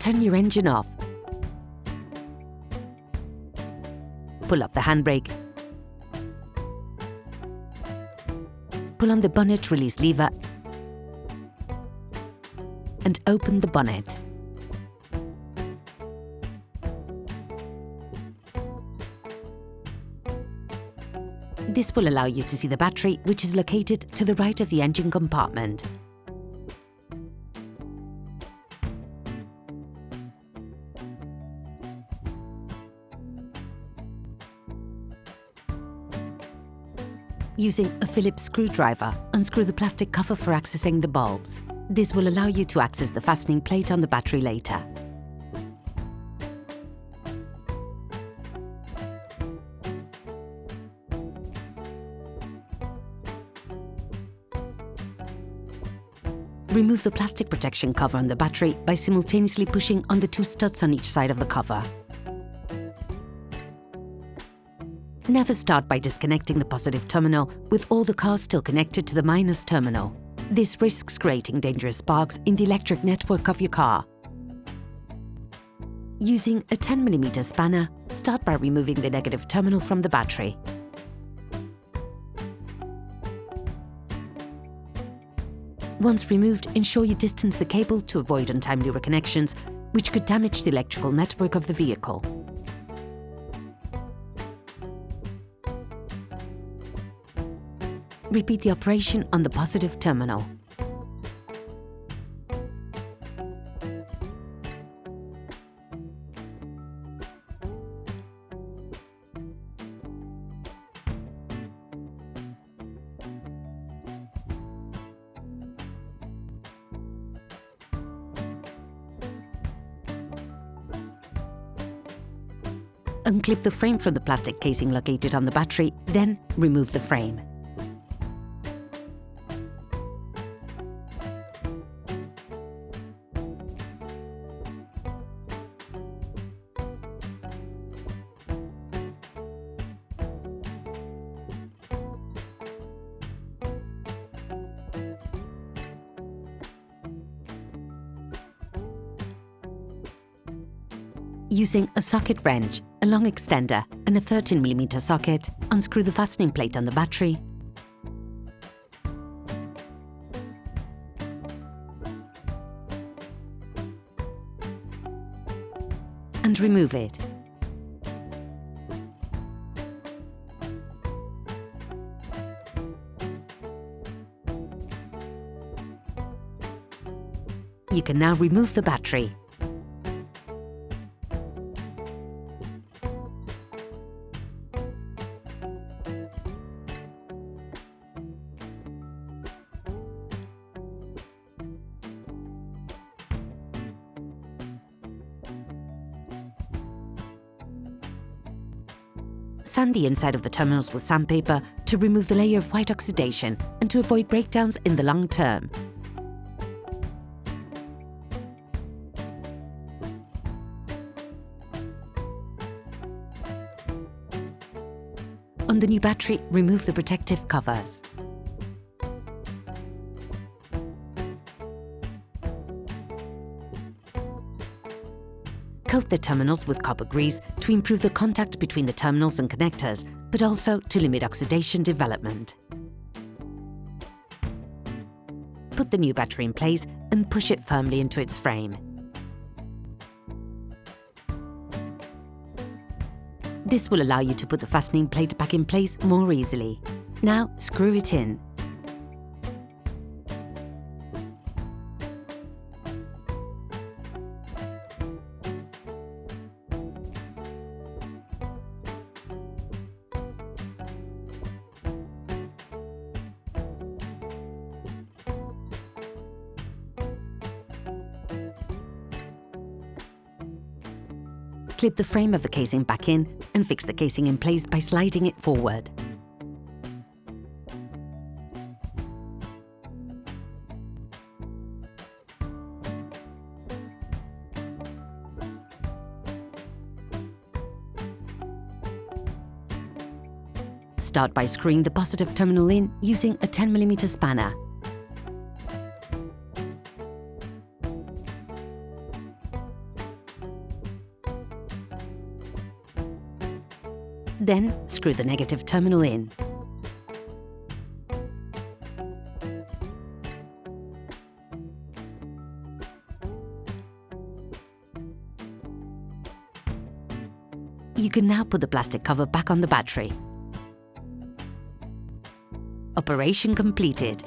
turn your engine off. Pull up the handbrake. Pull on the bonnet release lever and open the bonnet. This will allow you to see the battery, which is located to the right of the engine compartment. Using a Phillips screwdriver, unscrew the plastic cover for accessing the bulbs. This will allow you to access the fastening plate on the battery later. Remove the plastic protection cover on the battery by simultaneously pushing on the two studs on each side of the cover. Never start by disconnecting the positive terminal with all the cars still connected to the minus terminal. This risks creating dangerous sparks in the electric network of your car. Using a 10mm spanner, start by removing the negative terminal from the battery. Once removed, ensure you distance the cable to avoid untimely reconnections, which could damage the electrical network of the vehicle. Repeat the operation on the positive terminal. Unclip the frame from the plastic casing located on the battery, then remove the frame. Using a socket wrench, a long extender and a 13mm socket, unscrew the fastening plate on the battery. And remove it. You can now remove the battery. Sand the inside of the terminals with sandpaper to remove the layer of white oxidation and to avoid breakdowns in the long term. On the new battery, remove the protective covers. Coat the terminals with copper grease to improve the contact between the terminals and connectors, but also to limit oxidation development. Put the new battery in place and push it firmly into its frame. This will allow you to put the fastening plate back in place more easily. Now screw it in. Clip the frame of the casing back in and fix the casing in place by sliding it forward. Start by screwing the positive terminal in using a 10mm spanner. Then screw the negative terminal in. You can now put the plastic cover back on the battery. Operation completed.